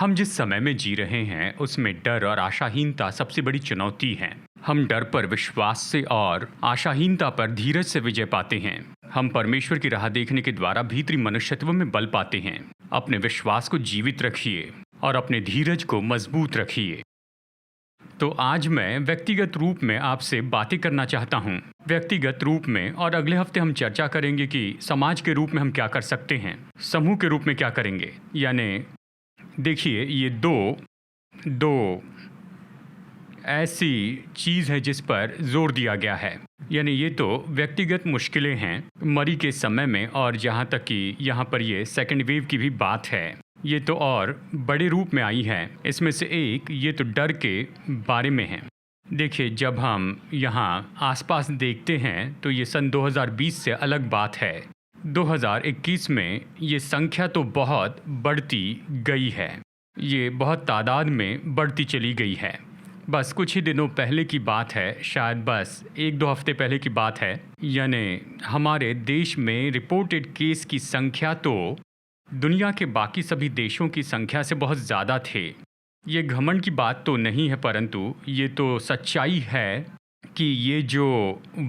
हम जिस समय में जी रहे हैं उसमें डर और आशाहीनता सबसे बड़ी चुनौती है। हम डर पर विश्वास से और आशाहीनता पर धीरज से विजय पाते हैं। हम परमेश्वर की राह देखने के द्वारा भीतरी मनुष्यत्व में बल पाते हैं। अपने विश्वास को जीवित रखिए और अपने धीरज को मजबूत रखिए। तो आज मैं व्यक्तिगत रूप में आपसे बातें करना चाहता हूँ। व्यक्तिगत रूप में, और अगले हफ्ते हम चर्चा करेंगे कि समाज के रूप में हम क्या कर सकते हैं, समूह के रूप में क्या करेंगे। यानी देखिए, ये दो ऐसी चीज़ है जिस पर जोर दिया गया है। यानी ये तो व्यक्तिगत मुश्किलें हैं मरी के समय में, और जहाँ तक कि यहाँ पर ये सेकेंड वेव की भी बात है, ये तो और बड़े रूप में आई है। इसमें से एक ये तो डर के बारे में है। देखिए, जब हम यहाँ आसपास देखते हैं तो ये सन 2020 से अलग बात है। 2021 में ये संख्या तो बहुत बढ़ती गई है, ये बहुत तादाद में बढ़ती चली गई है। बस कुछ ही दिनों पहले की बात है, शायद बस 1-2 हफ्ते पहले की बात है। यानी हमारे देश में रिपोर्टेड केस की संख्या तो दुनिया के बाकी सभी देशों की संख्या से बहुत ज़्यादा थे। ये घमंड की बात तो नहीं है, परंतु ये तो सच्चाई है कि ये जो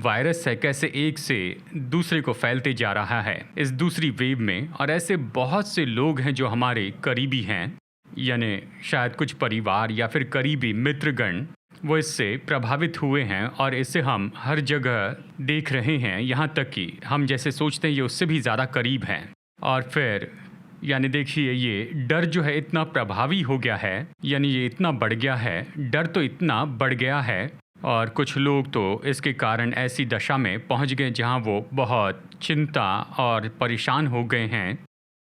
वायरस है कैसे एक से दूसरे को फैलते जा रहा है इस दूसरी वेव में। और ऐसे बहुत से लोग हैं जो हमारे करीबी हैं, यानी शायद कुछ परिवार या फिर करीबी मित्रगण, वो इससे प्रभावित हुए हैं और इसे हम हर जगह देख रहे हैं। यहाँ तक कि हम जैसे सोचते हैं ये उससे भी ज़्यादा करीब हैं। और फिर यानी देखिए, ये डर जो है इतना प्रभावी हो गया है, यानी ये इतना बढ़ गया है, डर तो इतना बढ़ गया है। और कुछ लोग तो इसके कारण ऐसी दशा में पहुंच गए जहां वो बहुत चिंता और परेशान हो गए हैं,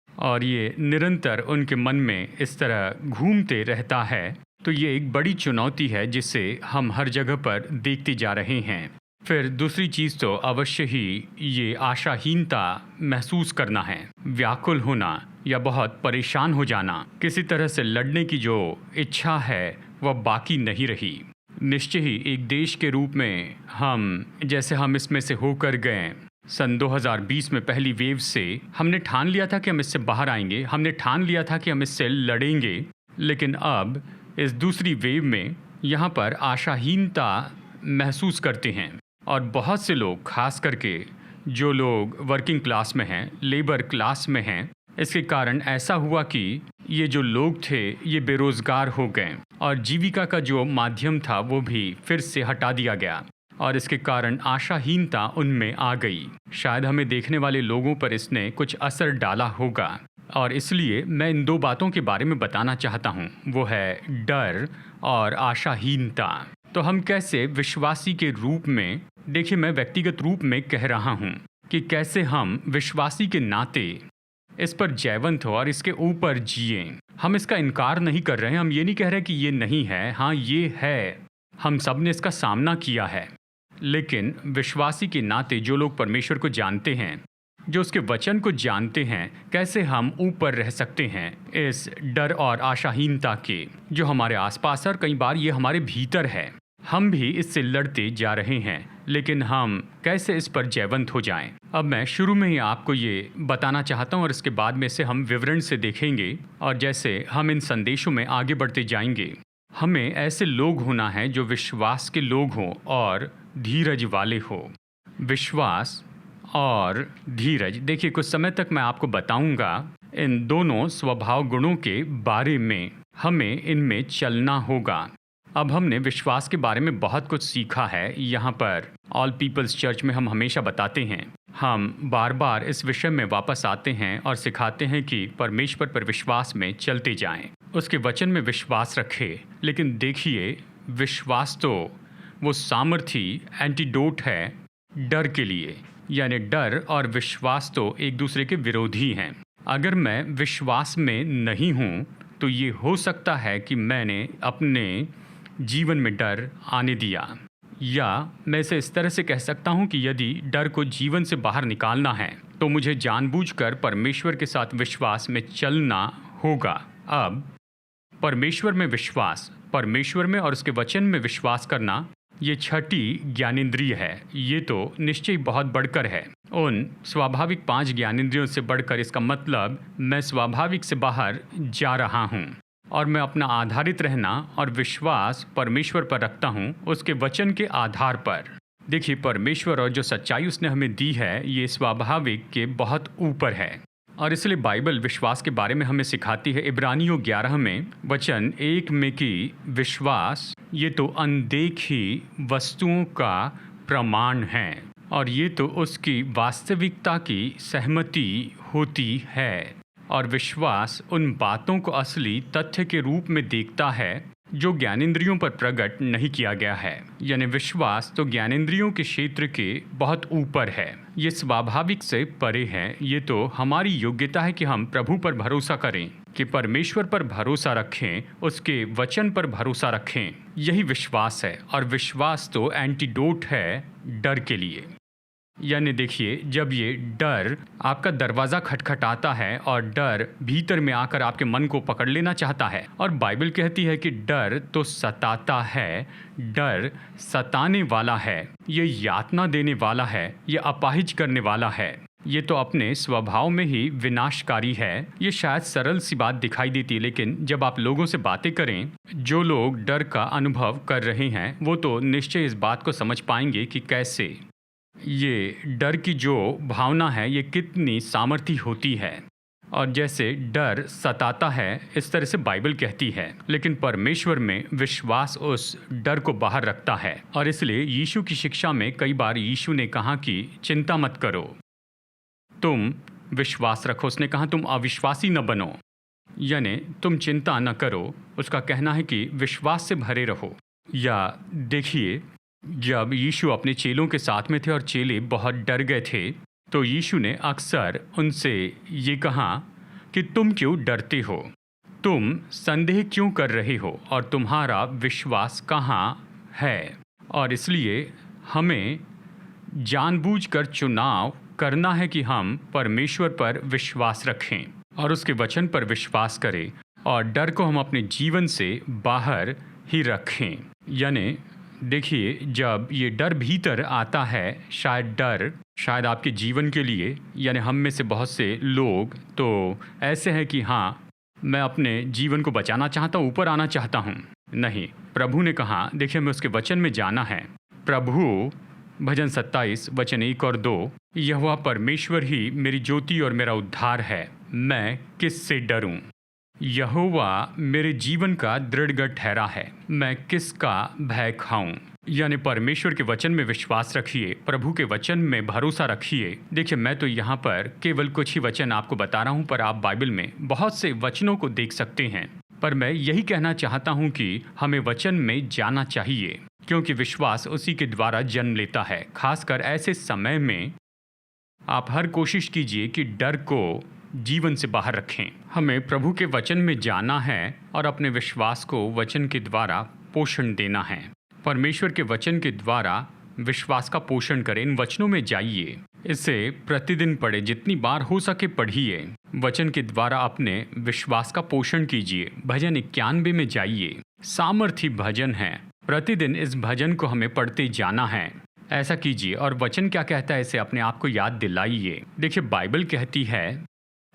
और ये निरंतर उनके मन में इस तरह घूमते रहता है। तो ये एक बड़ी चुनौती है जिसे हम हर जगह पर देखते जा रहे हैं। फिर दूसरी चीज़ तो अवश्य ही ये आशाहीनता महसूस करना है, व्याकुल होना या बहुत परेशान हो जाना। किसी तरह से लड़ने की जो इच्छा है वह बाकी नहीं रही। निश्चय ही एक देश के रूप में हम इसमें से होकर गए। सन 2020 में पहली वेव से हमने ठान लिया था कि हम इससे बाहर आएंगे, हमने ठान लिया था कि हम इससे लड़ेंगे। लेकिन अब इस दूसरी वेव में यहाँ पर आशाहीनता महसूस करते हैं। और बहुत से लोग, खास करके जो लोग वर्किंग क्लास में हैं, लेबर क्लास में हैं, इसके कारण ऐसा हुआ कि ये जो लोग थे ये बेरोज़गार हो गए और जीविका का जो माध्यम था वो भी फिर से हटा दिया गया, और इसके कारण आशाहीनता उनमें आ गई। शायद हमें देखने वाले लोगों पर इसने कुछ असर डाला होगा, और इसलिए मैं इन दो बातों के बारे में बताना चाहता हूँ। वो है डर और आशाहीनता। तो हम कैसे विश्वासी के रूप में, देखिए मैं व्यक्तिगत रूप में कह रहा हूँ कि कैसे हम विश्वासी के नाते इस पर जयवंत हो और इसके ऊपर जिए। हम इसका इनकार नहीं कर रहे हैं, हम ये नहीं कह रहे कि ये नहीं है, हाँ ये है, हम सब ने इसका सामना किया है। लेकिन विश्वासी के नाते जो लोग परमेश्वर को जानते हैं, जो उसके वचन को जानते हैं, कैसे हम ऊपर रह सकते हैं इस डर और आशाहीनता के जो हमारे आसपास है, और कई बार ये हमारे भीतर है। हम भी इससे लड़ते जा रहे हैं, लेकिन हम कैसे इस पर जयवंत हो जाएं। अब मैं शुरू में ही आपको ये बताना चाहता हूँ और इसके बाद में से हम विवरण से देखेंगे। और जैसे हम इन संदेशों में आगे बढ़ते जाएंगे, हमें ऐसे लोग होना है जो विश्वास के लोग हों और धीरज वाले हों। विश्वास और धीरज, देखिए कुछ समय तक मैं आपको बताऊंगा इन दोनों स्वभाव गुणों के बारे में, हमें इनमें चलना होगा। अब हमने विश्वास के बारे में बहुत कुछ सीखा है। यहाँ पर ऑल पीपल्स चर्च में हम हमेशा बताते हैं, हम बार बार इस विषय में वापस आते हैं और सिखाते हैं कि परमेश्वर पर विश्वास में चलते जाएं, उसके वचन में विश्वास रखें। लेकिन देखिए, विश्वास तो वो सामर्थी एंटीडोट है डर के लिए। यानी डर और विश्वास तो एक दूसरे के विरोधी हैं। अगर मैं विश्वास में नहीं हूँ तो ये हो सकता है कि मैंने अपने जीवन में डर आने दिया, या मैं इसे इस तरह से कह सकता हूँ कि यदि डर को जीवन से बाहर निकालना है तो मुझे जानबूझकर परमेश्वर के साथ विश्वास में चलना होगा। अब परमेश्वर में विश्वास, परमेश्वर में और उसके वचन में विश्वास करना, ये छठी ज्ञानेंद्रिय है। ये तो निश्चय बहुत बढ़कर है उन स्वाभाविक 5 ज्ञानेंद्रियों से बढ़कर। इसका मतलब मैं स्वाभाविक से बाहर जा रहा हूँ। और मैं अपना आधारित रहना और विश्वास परमेश्वर पर रखता हूँ, उसके वचन के आधार पर। देखिए, परमेश्वर और जो सच्चाई उसने हमें दी है ये स्वाभाविक के बहुत ऊपर है, और इसलिए बाइबल विश्वास के बारे में हमें सिखाती है। इब्रानियों 11 में वचन 1 में कि विश्वास ये तो अनदेखी वस्तुओं का प्रमाण है, और ये तो उसकी वास्तविकता की सहमति होती है। और विश्वास उन बातों को असली तथ्य के रूप में देखता है जो ज्ञानेंद्रियों पर प्रकट नहीं किया गया है। यानी विश्वास तो ज्ञानेंद्रियों के क्षेत्र के बहुत ऊपर है, ये स्वाभाविक से परे है। ये तो हमारी योग्यता है कि हम प्रभु पर भरोसा करें, कि परमेश्वर पर भरोसा रखें, उसके वचन पर भरोसा रखें। यही विश्वास है, और विश्वास तो एंटीडोट है डर के लिए। यानी देखिए, जब ये डर आपका दरवाज़ा खटखटाता है और डर भीतर में आकर आपके मन को पकड़ लेना चाहता है, और बाइबल कहती है कि डर तो सताता है, डर सताने वाला है, ये यातना देने वाला है, ये अपाहिज करने वाला है, ये तो अपने स्वभाव में ही विनाशकारी है। ये शायद सरल सी बात दिखाई देती है, लेकिन जब आप लोगों से बातें करें जो लोग डर का अनुभव कर रहे हैं, वो तो निश्चय इस बात को समझ पाएंगे कि कैसे ये डर की जो भावना है ये कितनी सामर्थी होती है, और जैसे डर सताता है इस तरह से बाइबल कहती है। लेकिन परमेश्वर में विश्वास उस डर को बाहर रखता है, और इसलिए यीशु की शिक्षा में कई बार यीशु ने कहा कि चिंता मत करो, तुम विश्वास रखो। उसने कहा तुम अविश्वासी न बनो, यानी तुम चिंता न करो। उसका कहना है कि विश्वास से भरे रहो। या देखिए, जब यीशु अपने चेलों के साथ में थे और चेले बहुत डर गए थे, तो यीशु ने अक्सर उनसे ये कहा कि तुम क्यों डरते हो, तुम संदेह क्यों कर रहे हो, और तुम्हारा विश्वास कहाँ है। और इसलिए हमें जानबूझकर चुनाव करना है कि हम परमेश्वर पर विश्वास रखें और उसके वचन पर विश्वास करें, और डर को हम अपने जीवन से बाहर ही रखें। यानी देखिए, जब ये डर भीतर आता है, शायद आपके जीवन के लिए, यानी हम में से बहुत से लोग तो ऐसे हैं कि हाँ, मैं अपने जीवन को बचाना चाहता हूँ, ऊपर आना चाहता हूँ। नहीं, प्रभु ने कहा, देखिए हमें उसके वचन में जाना है। प्रभु भजन 27 वचन 1 और 2, यहोवा परमेश्वर ही मेरी ज्योति और मेरा उद्धार है, मैं किससे डरूं। यहोवा मेरे जीवन का दृढ़ गढ़ ठहरा है, मैं किसका भय खाऊं। यानी परमेश्वर के वचन में विश्वास रखिए, प्रभु के वचन में भरोसा रखिए। देखिए, मैं तो यहाँ पर केवल कुछ ही वचन आपको बता रहा हूँ, पर आप बाइबल में बहुत से वचनों को देख सकते हैं। पर मैं यही कहना चाहता हूँ कि हमें वचन में जाना चाहिए, क्योंकि विश्वास उसी के द्वारा जन्म लेता है। खासकर ऐसे समय में आप हर कोशिश कीजिए कि डर को जीवन से बाहर रखें। हमें प्रभु के वचन में जाना है और अपने विश्वास को वचन के द्वारा पोषण देना है। परमेश्वर के वचन के द्वारा विश्वास का पोषण करें। इन वचनों में जाइए, इसे प्रतिदिन पढ़े, जितनी बार हो सके पढ़िए। वचन के द्वारा अपने विश्वास का पोषण कीजिए। भजन 91 में जाइए, सामर्थी भजन है। प्रतिदिन इस भजन को हमें पढ़ते जाना है। ऐसा कीजिए, और वचन क्या कहता है इसे अपने आप को याद दिलाइए। देखिए, बाइबल कहती है,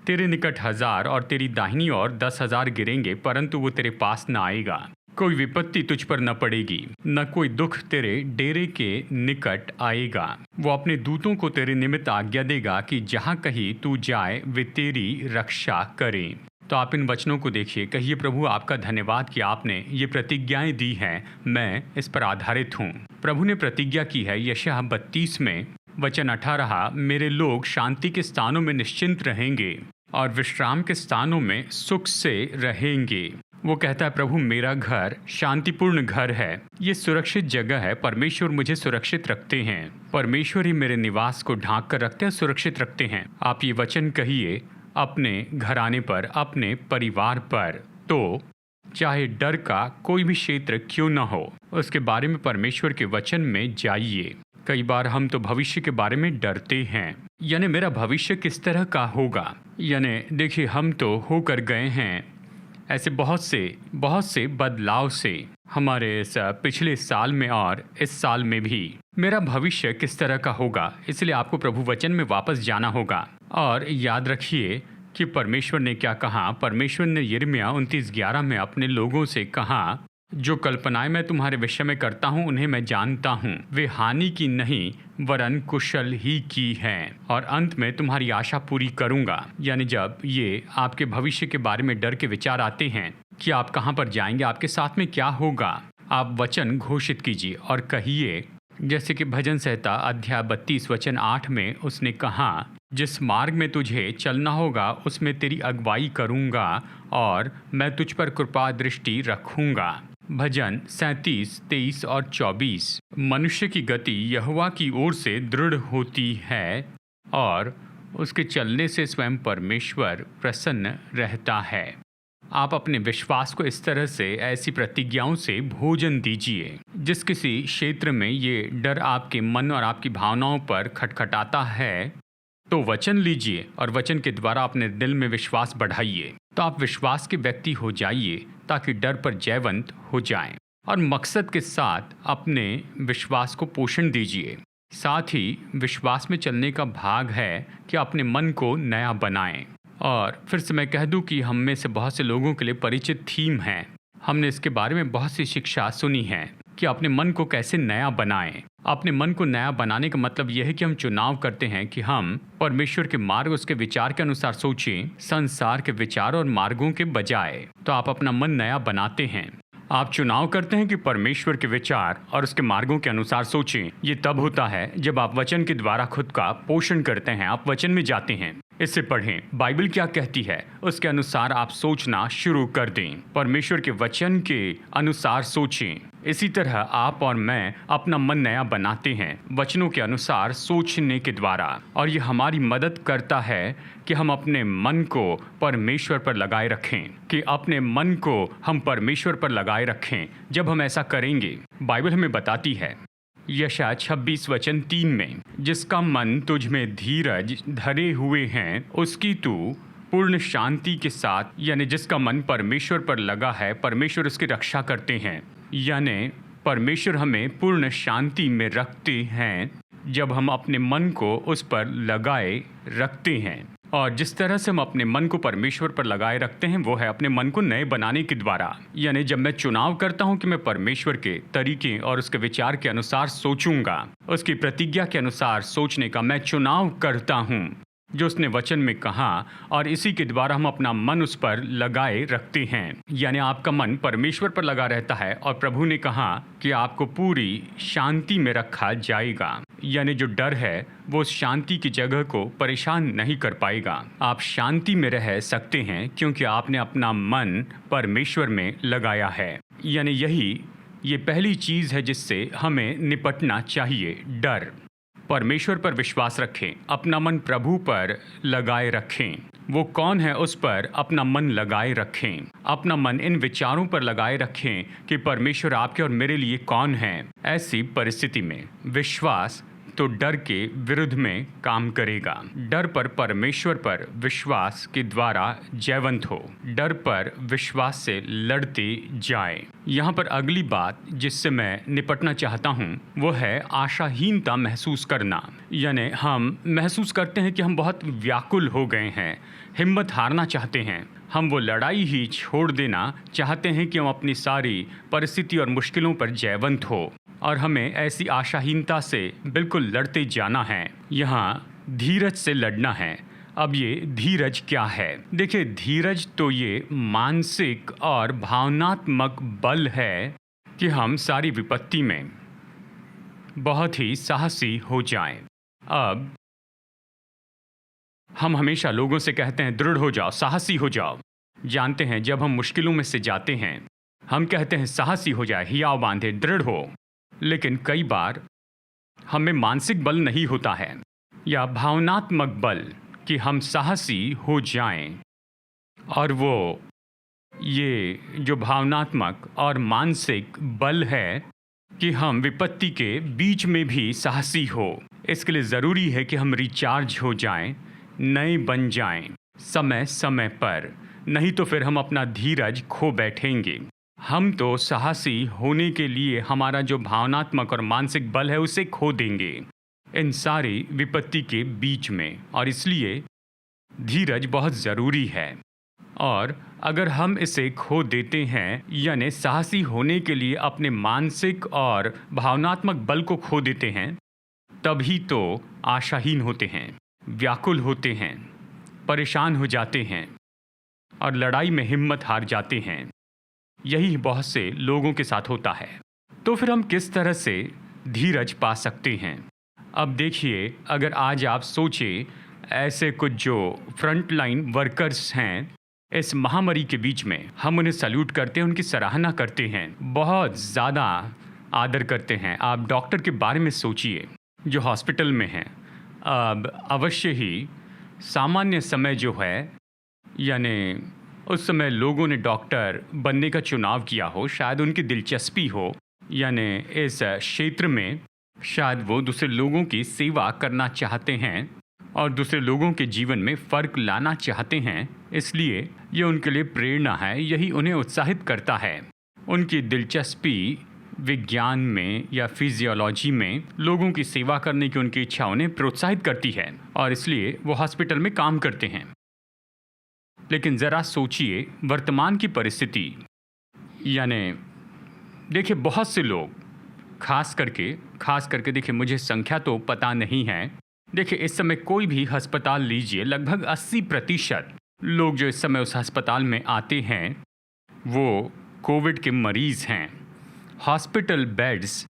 तेरे निकट 1000 और तेरी दाहिनी ओर 10,000 गिरेंगे, परंतु वो तेरे पास न आएगा। कोई विपत्ति तुझ पर न पड़ेगी, न कोई दुख तेरे डेरे के निकट आएगा। वो अपने दूतों को तेरे निमित्त आज्ञा देगा कि जहाँ कहीं तू जाए वे तेरी रक्षा करें। तो आप इन वचनों को देखिए, कहिए, प्रभु आपका धन्यवाद कि आपने ये प्रतिज्ञाएं दी हैं, मैं इस पर आधारित हूँ। प्रभु ने प्रतिज्ञा की है यशायाह 32 में वचन 18, मेरे लोग शांति के स्थानों में निश्चिंत रहेंगे और विश्राम के स्थानों में सुख से रहेंगे। वो कहता है, प्रभु मेरा घर शांतिपूर्ण घर है, ये सुरक्षित जगह है। परमेश्वर मुझे सुरक्षित रखते हैं, परमेश्वर ही मेरे निवास को ढांक कर रखते हैं, सुरक्षित रखते हैं। आप ये वचन कहिए अपने घराने पर, अपने परिवार पर। तो चाहे डर का कोई भी क्षेत्र क्यों न हो, उसके बारे में परमेश्वर के वचन में जाइए। कई बार हम तो भविष्य के बारे में डरते हैं, यानी मेरा भविष्य किस तरह का होगा। यानी देखिए, हम तो होकर गए हैं ऐसे बहुत से बदलाव से हमारे इस पिछले साल में और इस साल में भी। मेरा भविष्य किस तरह का होगा, इसलिए आपको प्रभु वचन में वापस जाना होगा। और याद रखिए कि परमेश्वर ने क्या कहा। परमेश्वर ने यिर्मयाह 29:11 में अपने लोगों से कहा, जो कल्पनाएं मैं तुम्हारे विषय में करता हूँ उन्हें मैं जानता हूँ, वे हानि की नहीं वरन कुशल ही की हैं, और अंत में तुम्हारी आशा पूरी करूँगा। यानी जब ये आपके भविष्य के बारे में डर के विचार आते हैं कि आप कहाँ पर जाएंगे, आपके साथ में क्या होगा, आप वचन घोषित कीजिए और कहिए, जैसे कि भजन संहिता अध्याय 32 वचन 8 में उसने कहा, जिस मार्ग में तुझे चलना होगा उसमें तेरी अगुवाई करूँगा और मैं तुझ पर कृपा दृष्टि रखूँगा। भजन 37, 23 और 24। मनुष्य की गति यहोवा की ओर से दृढ़ होती है और उसके चलने से स्वयं परमेश्वर प्रसन्न रहता है। आप अपने विश्वास को इस तरह से ऐसी प्रतिज्ञाओं से भोजन दीजिए। जिस किसी क्षेत्र में ये डर आपके मन और आपकी भावनाओं पर खटखटाता है, तो वचन लीजिए और वचन के द्वारा अपने दिल में विश्वास बढ़ाइए। तो आप विश्वास के व्यक्ति हो जाइए ताकि डर पर जयवंत हो जाएं, और मकसद के साथ अपने विश्वास को पोषण दीजिए। साथ ही विश्वास में चलने का भाग है कि अपने मन को नया बनाएं। और फिर से मैं कह दूं कि हम में से बहुत से लोगों के लिए परिचित थीम है, हमने इसके बारे में बहुत सी शिक्षा सुनी है कि अपने मन को कैसे नया बनाएं। अपने मन को नया बनाने का मतलब यह है कि हम चुनाव करते हैं कि हम परमेश्वर के मार्ग, उसके विचार के अनुसार सोचें, संसार के विचार और मार्गों के बजाय। तो आप अपना मन नया बनाते हैं। आप चुनाव करते हैं कि परमेश्वर के विचार और उसके मार्गों के अनुसार सोचें। ये तब होता है जब आप वचन के द्वारा खुद का पोषण करते हैं, आप वचन में जाते हैं, इससे पढ़ें बाइबल क्या कहती है, उसके अनुसार आप सोचना शुरू कर दें। परमेश्वर के वचन के अनुसार सोचें। इसी तरह आप और मैं अपना मन नया बनाते हैं वचनों के अनुसार सोचने के द्वारा, और ये हमारी मदद करता है कि हम अपने मन को परमेश्वर पर लगाए रखें, कि अपने मन को हम परमेश्वर पर लगाए रखें। जब हम ऐसा करेंगे, बाइबल हमें बताती है यशायाह 26 वचन 3 में, जिसका मन तुझ में धीरज धरे हुए हैं उसकी तू पूर्ण शांति के साथ, यानी जिसका मन परमेश्वर पर लगा है, परमेश्वर उसकी रक्षा करते हैं, यानी परमेश्वर हमें पूर्ण शांति में रखते हैं जब हम अपने मन को उस पर लगाए रखते हैं। और जिस तरह से हम अपने मन को परमेश्वर पर लगाए रखते हैं वो है अपने मन को नए बनाने के द्वारा। यानी जब मैं चुनाव करता हूं कि मैं परमेश्वर के तरीके और उसके विचार के अनुसार सोचूंगा, उसकी प्रतिज्ञा के अनुसार सोचने का मैं चुनाव करता हूं जो उसने वचन में कहा, और इसी के द्वारा हम अपना मन उस पर लगाए रखते हैं। यानी आपका मन परमेश्वर पर लगा रहता है और प्रभु ने कहा कि आपको पूरी शांति में रखा जाएगा। यानी जो डर है वो उस शांति की जगह को परेशान नहीं कर पाएगा। आप शांति में रह सकते हैं क्योंकि आपने अपना मन परमेश्वर में लगाया है। यानी ये पहली चीज़ है जिससे हमें निपटना चाहिए, डर। परमेश्वर पर विश्वास रखें, अपना मन प्रभु पर लगाए रखें। वो कौन है उस पर अपना मन लगाए रखें, अपना मन इन विचारों पर लगाए रखें कि परमेश्वर आपके और मेरे लिए कौन है। ऐसी परिस्थिति में विश्वास तो डर के विरुद्ध में काम करेगा। डर पर परमेश्वर पर विश्वास के द्वारा जयवंत हो, डर पर विश्वास से लड़ते जाएं। यहाँ पर अगली बात जिससे मैं निपटना चाहता हूँ वो है आशाहीनता महसूस करना। यानी हम महसूस करते हैं कि हम बहुत व्याकुल हो गए हैं, हिम्मत हारना चाहते हैं, हम वो लड़ाई ही छोड़ देना चाहते हैं कि हम अपनी सारी परिस्थिति और मुश्किलों पर जयवंत हो, और हमें ऐसी आशाहीनता से बिल्कुल लड़ते जाना है। यहाँ धीरज से लड़ना है। अब ये धीरज क्या है? देखिए, धीरज तो ये मानसिक और भावनात्मक बल है कि हम सारी विपत्ति में बहुत ही साहसी हो जाएं। अब हम हमेशा लोगों से कहते हैं दृढ़ हो जाओ, साहसी हो जाओ। जानते हैं जब हम मुश्किलों में से जाते हैं हम कहते हैं साहसी हो जाए, हियाव बांधे, दृढ़ हो। लेकिन कई बार हमें मानसिक बल नहीं होता है या भावनात्मक बल कि हम साहसी हो जाएं, और वो ये जो भावनात्मक और मानसिक बल है कि हम विपत्ति के बीच में भी साहसी हो। इसके लिए ज़रूरी है कि हम रिचार्ज हो जाएं, नए बन जाएं समय समय पर, नहीं तो फिर हम अपना धीरज खो बैठेंगे। हम तो साहसी होने के लिए हमारा जो भावनात्मक और मानसिक बल है उसे खो देंगे इन सारी विपत्ति के बीच में। और इसलिए धीरज बहुत ज़रूरी है और अगर हम इसे खो देते हैं यानी साहसी होने के लिए अपने मानसिक और भावनात्मक बल को खो देते हैं, तभी तो आशाहीन होते हैं, व्याकुल होते हैं, परेशान हो जाते हैं और लड़ाई में हिम्मत हार जाते हैं। यही बहुत से लोगों के साथ होता है। तो फिर हम किस तरह से धीरज पा सकते हैं? अब देखिए, अगर आज आप सोचें, ऐसे कुछ जो फ्रंट लाइन वर्कर्स हैं इस महामारी के बीच में, हम उन्हें सैल्यूट करते हैं, उनकी सराहना करते हैं, बहुत ज़्यादा आदर करते हैं। आप डॉक्टर के बारे में सोचिए जो हॉस्पिटल में हैं। अब अवश्य ही सामान्य समय जो है, यानी उस समय लोगों ने डॉक्टर बनने का चुनाव किया हो, शायद उनकी दिलचस्पी हो, यानी इस क्षेत्र में शायद वो दूसरे लोगों की सेवा करना चाहते हैं और दूसरे लोगों के जीवन में फ़र्क लाना चाहते हैं। इसलिए ये उनके लिए प्रेरणा है, यही उन्हें उत्साहित करता है। उनकी दिलचस्पी विज्ञान में या फिजियोलॉजी में लोगों की सेवा करने की उनकी इच्छा उन्हें प्रोत्साहित करती है और इसलिए वो हॉस्पिटल में काम करते हैं। लेकिन ज़रा सोचिए वर्तमान की परिस्थिति, यानी देखिए बहुत से लोग खास करके देखिए, मुझे संख्या तो पता नहीं है। देखिए इस समय कोई भी अस्पताल लीजिए, लगभग 80% लोग जो इस समय उस अस्पताल में आते हैं वो कोविड के मरीज़ हैं। हॉस्पिटल बेड्स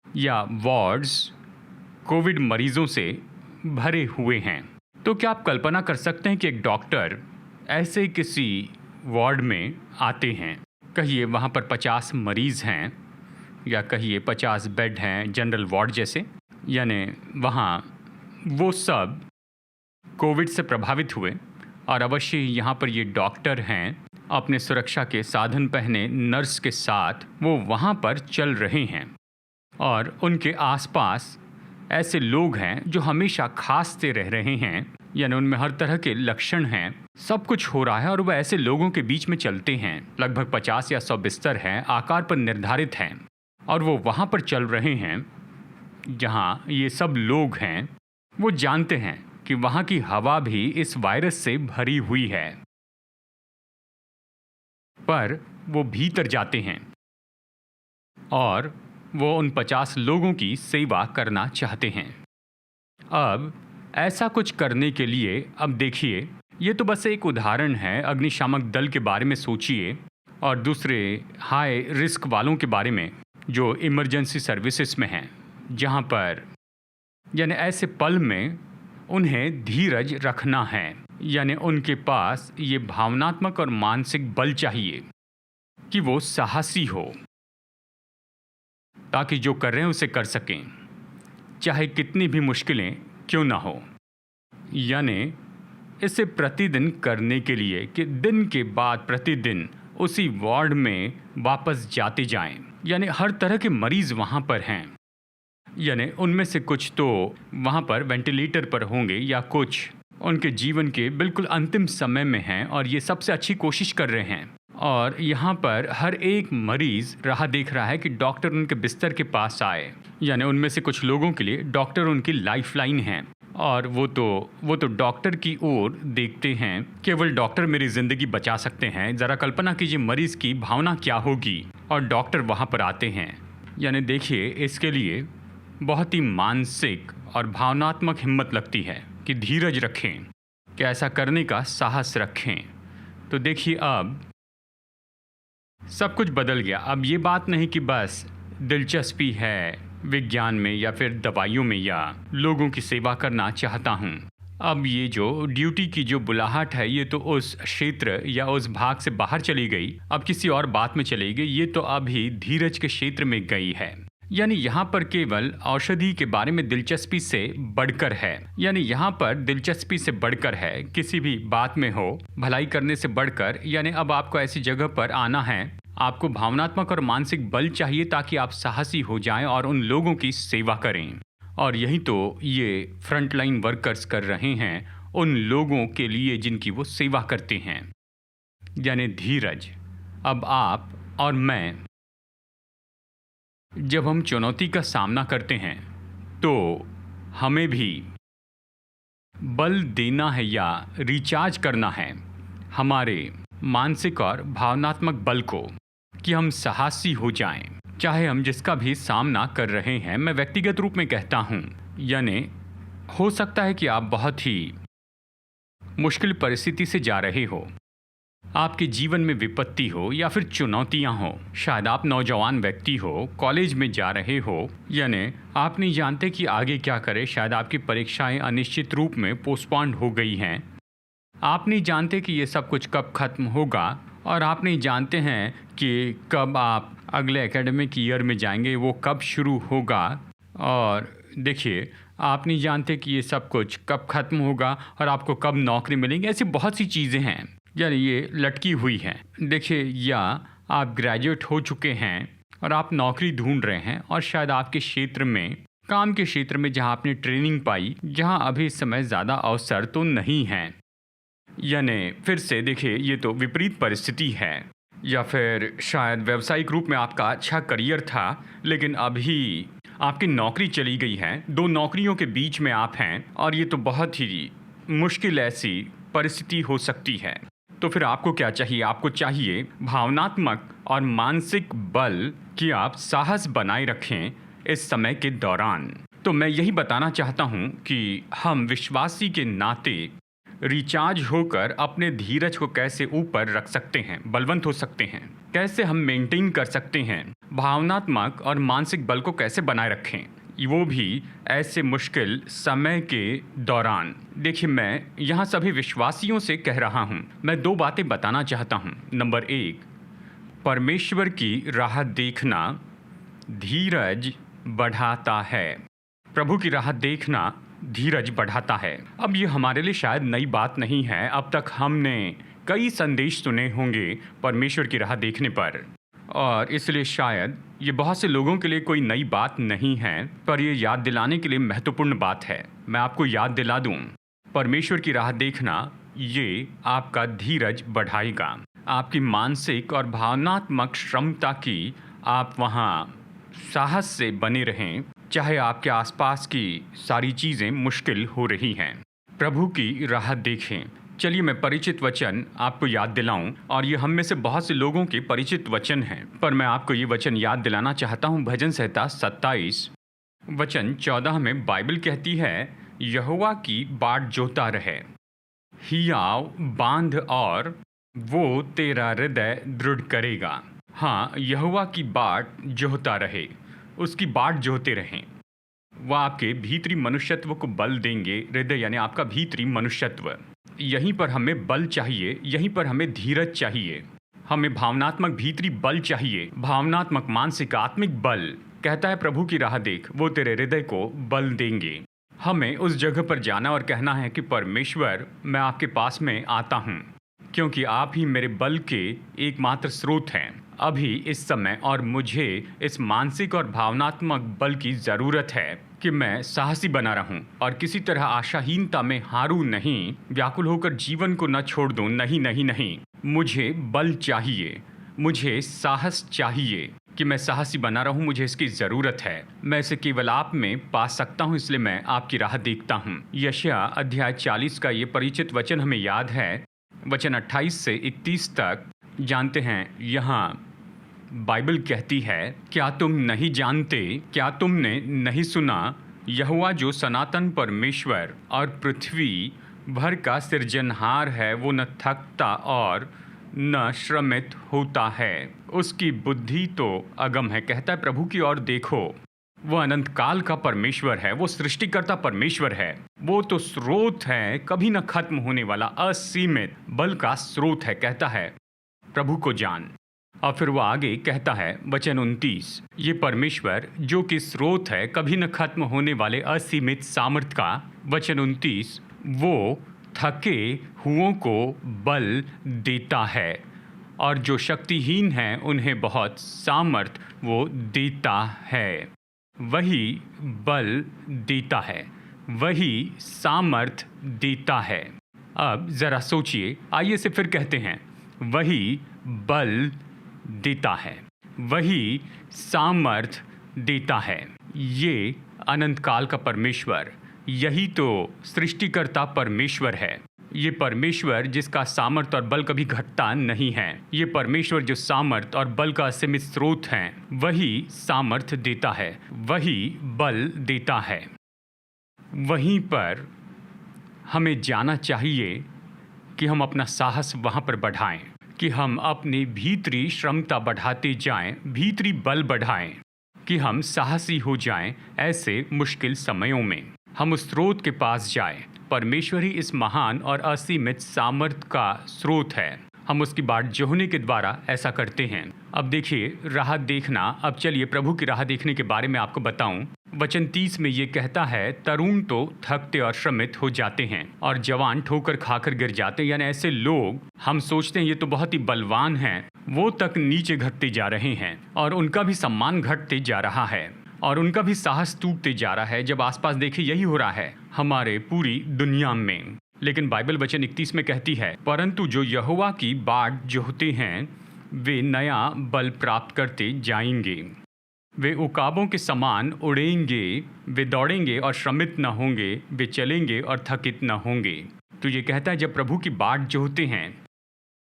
या वार्ड्स कोविड मरीज़ों से भरे हुए हैं। तो क्या आप कल्पना कर सकते हैं कि एक डॉक्टर ऐसे किसी वार्ड में आते हैं, कहिए वहाँ पर 50 मरीज़ हैं या कहिए 50 बेड हैं जनरल वार्ड जैसे, यानी वहाँ वो सब कोविड से प्रभावित हुए और अवश्य ही यहाँ पर ये डॉक्टर हैं, अपने सुरक्षा के साधन पहने नर्स के साथ वो वहाँ पर चल रहे हैं और उनके आसपास ऐसे लोग हैं जो हमेशा खांसते रह रहे हैं, यानी उनमें हर तरह के लक्षण हैं, सब कुछ हो रहा है और वह ऐसे लोगों के बीच में चलते हैं। लगभग 50 या 100 बिस्तर हैं, आकार पर निर्धारित हैं और वो वहाँ पर चल रहे हैं जहाँ ये सब लोग हैं। वो जानते हैं कि वहाँ की हवा भी इस वायरस से भरी हुई है, पर वो भीतर जाते हैं और वो उन 50 लोगों की सेवा करना चाहते हैं। अब ऐसा कुछ करने के लिए, अब देखिए ये तो बस एक उदाहरण है, अग्निशामक दल के बारे में सोचिए और दूसरे हाई रिस्क वालों के बारे में जो इमरजेंसी सर्विसेज में हैं, जहाँ पर यानी ऐसे पल में उन्हें धीरज रखना है, यानी उनके पास ये भावनात्मक और मानसिक बल चाहिए कि वो साहसी हो ताकि जो कर रहे हैं उसे कर सकें, चाहे कितनी भी मुश्किलें क्यों ना हो। यानी इसे प्रतिदिन करने के लिए कि दिन के बाद प्रतिदिन उसी वार्ड में वापस जाते जाएं, यानी हर तरह के मरीज़ वहाँ पर हैं, यानी उनमें से कुछ तो वहाँ पर वेंटिलेटर पर होंगे या कुछ उनके जीवन के बिल्कुल अंतिम समय में हैं और ये सबसे अच्छी कोशिश कर रहे हैं। और यहाँ पर हर एक मरीज़ राह देख रहा है कि डॉक्टर उनके बिस्तर के पास आए, यानी उनमें से कुछ लोगों के लिए डॉक्टर उनकी लाइफलाइन हैं और वो तो डॉक्टर की ओर देखते हैं, केवल डॉक्टर मेरी ज़िंदगी बचा सकते हैं। ज़रा कल्पना कीजिए मरीज़ की भावना क्या होगी और डॉक्टर वहाँ पर आते हैं। यानी देखिए इसके लिए बहुत ही मानसिक और भावनात्मक हिम्मत लगती है कि धीरज रखें, कि ऐसा करने का साहस रखें। तो देखिए अब सब कुछ बदल गया। अब ये बात नहीं कि बस दिलचस्पी है विज्ञान में या फिर दवाइयों में या लोगों की सेवा करना चाहता हूँ। अब ये जो ड्यूटी की जो बुलाहट है ये तो उस क्षेत्र या उस भाग से बाहर चली गई, अब किसी और बात में चली गई। ये तो अभी धीरज के क्षेत्र में गई है, यानी यहाँ पर केवल औषधि के बारे में दिलचस्पी से बढ़कर है, यानी यहाँ पर दिलचस्पी से बढ़कर है, किसी भी बात में हो भलाई करने से बढ़कर। यानी अब आपको ऐसी जगह पर आना है, आपको भावनात्मक और मानसिक बल चाहिए ताकि आप साहसी हो जाएं और उन लोगों की सेवा करें। और यही तो ये फ्रंटलाइन वर्कर्स कर रहे हैं उन लोगों के लिए जिनकी वो सेवा करते हैं, यानी धीरज। अब आप और मैं जब हम चुनौती का सामना करते हैं तो हमें भी बल देना है या रिचार्ज करना है हमारे मानसिक और भावनात्मक बल को, कि हम साहसी हो जाएं, चाहे हम जिसका भी सामना कर रहे हैं। मैं व्यक्तिगत रूप में कहता हूं, यानी हो सकता है कि आप बहुत ही मुश्किल परिस्थिति से जा रहे हो, आपके जीवन में विपत्ति हो या फिर चुनौतियां हो। शायद आप नौजवान व्यक्ति हो, कॉलेज में जा रहे हो, यानी आप नहीं जानते कि आगे क्या करें। शायद आपकी परीक्षाएं अनिश्चित रूप में पोस्टपोन हो गई हैं। आप नहीं जानते कि ये सब कुछ कब ख़त्म होगा, और आप नहीं जानते हैं कि कब आप अगले एकेडमिक ईयर में जाएंगे, वो कब शुरू होगा। और देखिए, आप नहीं जानते कि ये सब कुछ कब ख़त्म होगा और आपको कब नौकरी मिलेगी। ऐसी बहुत सी चीज़ें हैं, यानी ये लटकी हुई हैं। देखिए, या आप ग्रेजुएट हो चुके हैं और आप नौकरी ढूंढ रहे हैं, और शायद आपके क्षेत्र में, काम के क्षेत्र में जहां आपने ट्रेनिंग पाई, जहां अभी इस समय ज़्यादा अवसर तो नहीं हैं। यानी फिर से देखिए, ये तो विपरीत परिस्थिति है। या फिर शायद व्यावसायिक रूप में आपका अच्छा करियर था, लेकिन अभी आपकी नौकरी चली गई है, दो नौकरियों के बीच में आप हैं, और ये तो बहुत ही मुश्किल ऐसी परिस्थिति हो सकती है। तो फिर आपको क्या चाहिए? आपको चाहिए भावनात्मक और मानसिक बल कि आप साहस बनाए रखें इस समय के दौरान। तो मैं यही बताना चाहता हूं कि हम विश्वासी के नाते रिचार्ज होकर अपने धीरज को कैसे ऊपर रख सकते हैं, बलवंत हो सकते हैं, कैसे हम मेंटेन कर सकते हैं, भावनात्मक और मानसिक बल को कैसे बनाए रखें, वो भी ऐसे मुश्किल समय के दौरान। देखिए, मैं यहाँ सभी विश्वासियों से कह रहा हूँ, मैं दो बातें बताना चाहता हूँ। नंबर एक, परमेश्वर की राह देखना धीरज बढ़ाता है। प्रभु की राह देखना धीरज बढ़ाता है। अब ये हमारे लिए शायद नई बात नहीं है, अब तक हमने कई संदेश सुने होंगे परमेश्वर की राह देखने पर, और इसलिए शायद ये बहुत से लोगों के लिए कोई नई बात नहीं है, पर ये याद दिलाने के लिए महत्वपूर्ण बात है। मैं आपको याद दिला दूं, परमेश्वर की राह देखना ये आपका धीरज बढ़ाएगा, आपकी मानसिक और भावनात्मक क्षमता की आप वहाँ साहस से बने रहें, चाहे आपके आसपास की सारी चीज़ें मुश्किल हो रही हैं। प्रभु की राह देखें। चलिए मैं परिचित वचन आपको याद दिलाऊं, और ये हम में से बहुत से लोगों के परिचित वचन हैं, पर मैं आपको ये वचन याद दिलाना चाहता हूं। भजन संहिता 27 वचन 14 में बाइबल कहती है, यहोवा की बाट जोता रहे, हियाव बांध और वो तेरा हृदय दृढ़ करेगा। हाँ, यहोवा की बाट जोहता रहे, उसकी बाट जोहते रहें। वह आपके भीतरी मनुष्यत्व को बल देंगे। हृदय यानी आपका भीतरी मनुष्यत्व। यहीं पर हमें बल चाहिए, यहीं पर हमें धीरज चाहिए, हमें भावनात्मक भीतरी बल चाहिए, भावनात्मक मानसिक आत्मिक बल। कहता है प्रभु की राह देख, वो तेरे हृदय को बल देंगे। हमें उस जगह पर जाना और कहना है कि परमेश्वर, मैं आपके पास में आता हूँ, क्योंकि आप ही मेरे बल के एकमात्र स्रोत हैं अभी इस समय, और मुझे इस मानसिक और भावनात्मक बल की ज़रूरत है कि मैं साहसी बना रहूं और किसी तरह आशाहीनता में हारूं नहीं, व्याकुल होकर जीवन को न छोड़ दूं। नहीं नहीं नहीं, मुझे बल चाहिए, मुझे साहस चाहिए कि मैं साहसी बना रहूं। मुझे इसकी ज़रूरत है, मैं इसे केवल आप में पा सकता हूं, इसलिए मैं आपकी राह देखता हूं। यशायाह अध्याय 40 का ये परिचित वचन हमें याद है, वचन 28 से 31 तक। जानते हैं, यहाँ बाइबल कहती है, क्या तुम नहीं जानते, क्या तुमने नहीं सुना, यहोवा जो सनातन परमेश्वर और पृथ्वी भर का सृजनहार है, वो न थकता और न श्रमित होता है, उसकी बुद्धि तो अगम है। कहता है प्रभु की ओर देखो, वो अनंत काल का परमेश्वर है, वो सृष्टिकर्ता परमेश्वर है, वो तो स्रोत है, कभी न खत्म होने वाला असीमित बल का स्रोत है। कहता है प्रभु को जान। और फिर वो आगे कहता है वचन 29, ये परमेश्वर जो कि स्रोत है, कभी न खत्म होने वाले असीमित सामर्थ का। वचन 29, वो थके हुओं को बल देता है, और जो शक्तिहीन हैं उन्हें बहुत सामर्थ वो देता है। वही बल देता है, वही सामर्थ देता है। अब ज़रा सोचिए, आइए से फिर कहते हैं, वही बल देता है, वही सामर्थ देता है। ये अनंत काल का परमेश्वर, यही तो सृष्टिकर्ता परमेश्वर है। ये परमेश्वर जिसका सामर्थ और बल कभी घटता नहीं है। ये परमेश्वर जो सामर्थ और बल का असीमित स्रोत है, वही सामर्थ देता है, वही बल देता है। वहीं पर हमें जाना चाहिए कि हम अपना साहस वहाँ पर बढ़ाएं, कि हम अपनी भीतरी क्षमता बढ़ाते जाएं, भीतरी बल बढ़ाएं, कि हम साहसी हो जाएं। ऐसे मुश्किल समयों में हम उस स्रोत के पास जाएं। परमेश्वर ही इस महान और असीमित सामर्थ्य का स्रोत है। हम उसकी बाट जोहने के द्वारा ऐसा करते हैं। अब देखिए राह देखना। अब चलिए प्रभु की राह देखने के बारे में आपको बताऊं। वचन 30 में ये कहता है, तरुण तो थकते और श्रमित हो जाते हैं और जवान ठोकर खाकर गिर जाते हैं। यानी ऐसे लोग, हम सोचते हैं ये तो बहुत ही बलवान हैं, वो तक नीचे घटते जा रहे हैं और उनका भी सम्मान घटते जा रहा है और उनका भी साहस टूटते जा रहा है। जब आसपास देखिए यही हो रहा है हमारे पूरी दुनिया में। लेकिन बाइबल वचन 31 में कहती है, परंतु जो यहोवा की बाट जोहते हैं वे नया बल प्राप्त करते जाएंगे। वे उकाबों के समान उड़ेंगे, वे दौड़ेंगे और श्रमित न होंगे, वे चलेंगे और थकित न होंगे। तो ये कहता है जब प्रभु की बाट जोहते हैं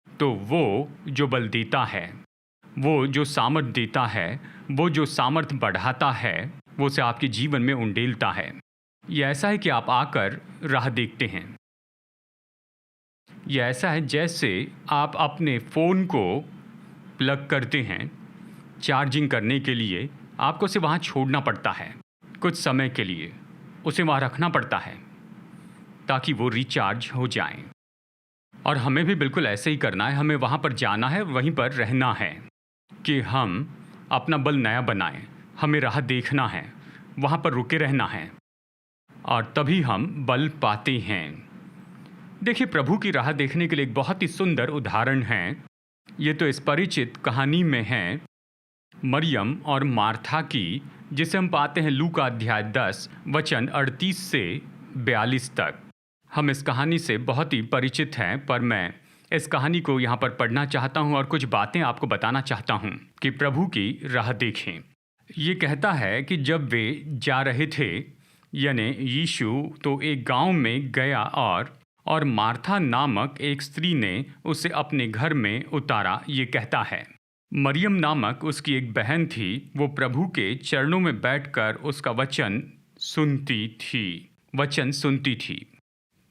तो वो जो बल देता है, वो जो सामर्थ देता है, वो जो सामर्थ बढ़ाता है, वो उसे आपके जीवन में उंडेलता है। ये ऐसा है कि आप आकर राह देखते हैं। ये ऐसा है जैसे आप अपने फ़ोन को प्लग करते हैं चार्जिंग करने के लिए। आपको उसे वहाँ छोड़ना पड़ता है, कुछ समय के लिए उसे वहाँ रखना पड़ता है ताकि वो रिचार्ज हो जाए। और हमें भी बिल्कुल ऐसे ही करना है। हमें वहाँ पर जाना है, वहीं पर रहना है कि हम अपना बल नया बनाएं। हमें राह देखना है, वहाँ पर रुके रहना है और तभी हम बल पाते हैं। देखिए प्रभु की राह देखने के लिए एक बहुत ही सुंदर उदाहरण है। ये तो इस परिचित कहानी में है मरियम और मार्था की, जिसे हम पाते हैं लूका अध्याय 10 वचन 38 से 42 तक। हम इस कहानी से बहुत ही परिचित हैं, पर मैं इस कहानी को यहाँ पर पढ़ना चाहता हूँ और कुछ बातें आपको बताना चाहता हूँ कि प्रभु की राह देखें। ये कहता है कि जब वे जा रहे थे, यानी यीशु तो एक गांव में गया और मार्था नामक एक स्त्री ने उसे अपने घर में उतारा। ये कहता है मरियम नामक उसकी एक बहन थी, वो प्रभु के चरणों में बैठकर उसका वचन सुनती थी।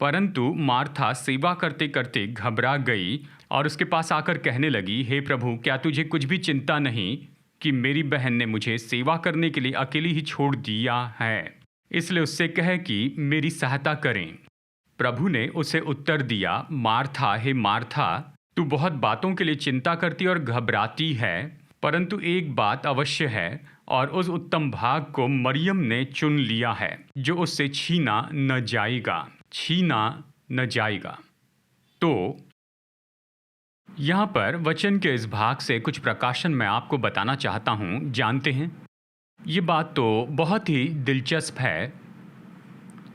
परंतु मार्था सेवा करते करते घबरा गई और उसके पास आकर कहने लगी, हे प्रभु, क्या तुझे कुछ भी चिंता नहीं कि मेरी बहन ने मुझे सेवा करने के लिए अकेली ही छोड़ दिया है? इसलिए उससे कहे कि मेरी सहायता करें। प्रभु ने उसे उत्तर दिया, मार्था, हे मार्था, तू बहुत बातों के लिए चिंता करती और घबराती है, परंतु एक बात अवश्य है और उस उत्तम भाग को मरियम ने चुन लिया है जो उससे छीना न जाएगा। तो यहाँ पर वचन के इस भाग से कुछ प्रकाशन मैं आपको बताना चाहता हूँ। जानते हैं ये बात तो बहुत ही दिलचस्प है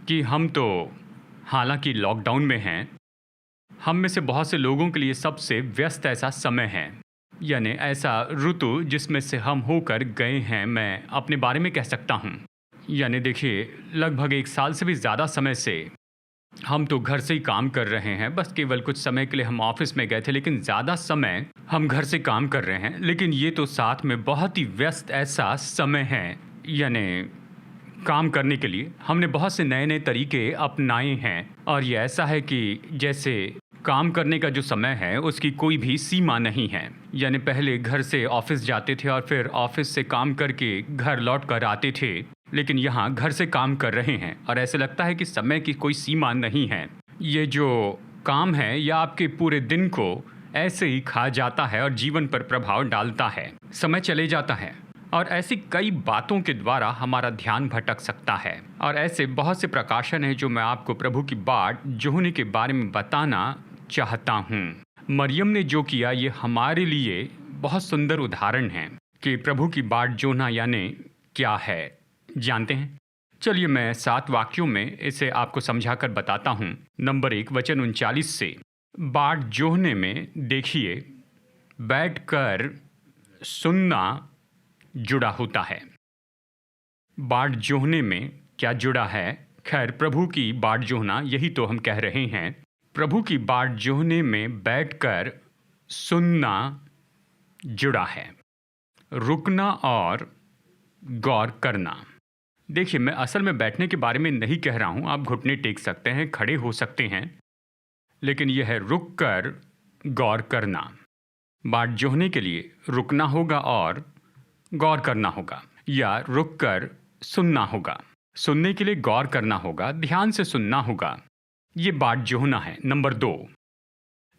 कि हम तो हालांकि लॉकडाउन में हैं, हम में से बहुत से लोगों के लिए सबसे व्यस्त ऐसा समय है, यानी ऐसा ऋतु जिसमें से हम होकर गए हैं, मैं अपने बारे में कह सकता हूँ। यानी देखिए लगभग 1 साल से भी ज़्यादा समय से हम तो घर से ही काम कर रहे हैं। बस केवल कुछ समय के लिए हम ऑफिस में गए थे, लेकिन ज़्यादा समय हम घर से काम कर रहे हैं। लेकिन ये तो साथ में बहुत ही व्यस्त ऐसा समय है, यानी काम करने के लिए हमने बहुत से नए नए तरीके अपनाए हैं। और ये ऐसा है कि जैसे काम करने का जो समय है उसकी कोई भी सीमा नहीं है। यानी पहले घर से ऑफिस जाते थे और फिर ऑफिस से काम करके घर लौट कर आते थे, लेकिन यहाँ घर से काम कर रहे हैं और ऐसे लगता है कि समय की कोई सीमा नहीं है। ये जो काम है यह आपके पूरे दिन को ऐसे ही खा जाता है और जीवन पर प्रभाव डालता है। समय चले जाता है और ऐसी कई बातों के द्वारा हमारा ध्यान भटक सकता है। और ऐसे बहुत से प्रकाशन हैं जो मैं आपको प्रभु की बाट जोहने के बारे में बताना चाहता हूँ। मरियम ने जो किया ये हमारे लिए बहुत सुंदर उदाहरण है कि प्रभु की बाट जोहना यानी क्या है। जानते हैं, चलिए मैं 7 वाक्यों में इसे आपको समझाकर बताता हूँ। नंबर 1 वचन 39 से, बाट जोहने में देखिए बैठकर सुनना जुड़ा होता है। बाट जोहने में क्या जुड़ा है? खैर, प्रभु की बाट जोहना, यही तो हम कह रहे हैं। प्रभु की बाट जोहने में बैठकर सुनना जुड़ा है, रुकना और गौर करना। देखिए, मैं असल में बैठने के बारे में नहीं कह रहा हूँ। आप घुटने टेक सकते हैं, खड़े हो सकते हैं, लेकिन यह है रुक कर गौर करना। बाट जोहने के लिए रुकना होगा और गौर करना होगा, या रुक कर सुनना होगा। सुनने के लिए गौर करना होगा, ध्यान से सुनना होगा। ये बाट जोहना है। नंबर 2,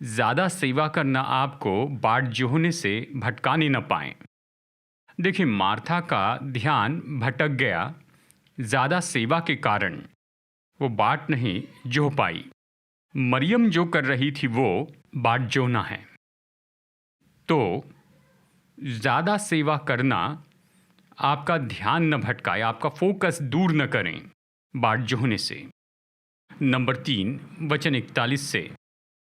ज़्यादा सेवा करना आपको बाट जोहने से भटकाने न पाए। देखिए, मार्था का ध्यान भटक गया ज़्यादा सेवा के कारण। वो बाट नहीं जोह पाई। मरियम जो कर रही थी वो बाट जोहना है। तो ज़्यादा सेवा करना आपका ध्यान न भटकाए, आपका फोकस दूर न करें बाट जोहने से। नंबर 3, वचन 41 से,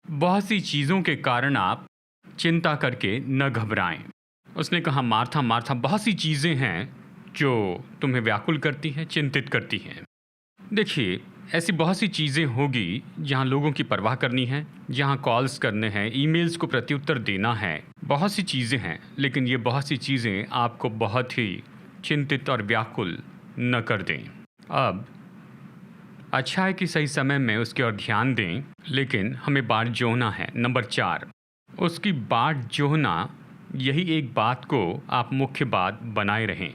बहुत सी चीज़ों के कारण आप चिंता करके न घबराएं। उसने कहा, मार्था मार्था, बहुत सी चीज़ें हैं जो तुम्हें व्याकुल करती हैं, चिंतित करती हैं। देखिए, ऐसी बहुत सी चीज़ें होगी जहाँ लोगों की परवाह करनी है, जहाँ कॉल्स करने हैं, ईमेल्स को प्रत्युत्तर देना है, बहुत सी चीज़ें हैं। लेकिन ये बहुत सी चीज़ें आपको बहुत ही चिंतित और व्याकुल न कर दें। अब अच्छा है कि सही समय में उसकी ओर ध्यान दें, लेकिन हमें बाट जोहना है। नंबर 4, उसकी बाट जोहना, यही एक बात को आप मुख्य बात बनाए रहें।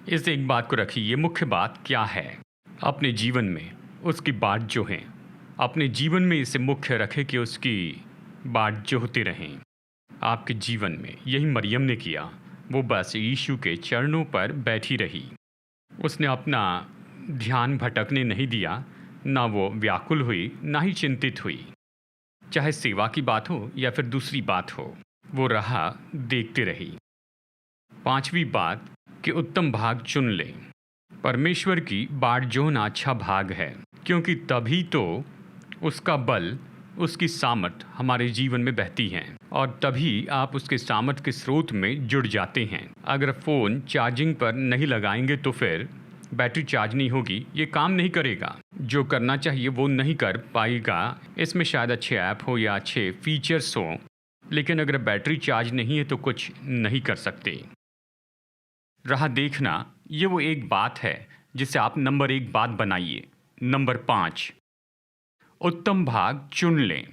इस एक बात को रखिए, ये मुख्य बात क्या है अपने जीवन में, उसकी बाट जोहें। अपने जीवन में इसे मुख्य रखें कि उसकी बाट जोहते रहें आपके जीवन में। यही मरियम ने किया। वो बस यीशु के चरणों पर बैठी रही। उसने अपना ध्यान भटकने नहीं दिया, ना वो व्याकुल हुई, ना ही चिंतित हुई। चाहे सेवा की बात हो या फिर दूसरी बात हो, वो राह देखते रही। 5वीं बात कि उत्तम भाग चुन लें। परमेश्वर की बाट जोहना अच्छा भाग है, क्योंकि तभी तो उसका बल, उसकी सामर्थ हमारे जीवन में बहती है, और तभी आप उसके सामर्थ के स्रोत में जुड़ जाते हैं। अगर फ़ोन चार्जिंग पर नहीं लगाएंगे तो फिर बैटरी चार्ज नहीं होगी, ये काम नहीं करेगा। जो करना चाहिए वो नहीं कर पाएगा। इसमें शायद अच्छे ऐप हो या अच्छे फीचर्स हों, लेकिन अगर बैटरी चार्ज नहीं है तो कुछ नहीं कर सकते। राह देखना, ये वो एक बात है जिसे आप नंबर 1 बात बनाइए। नंबर 5, उत्तम भाग चुन लें।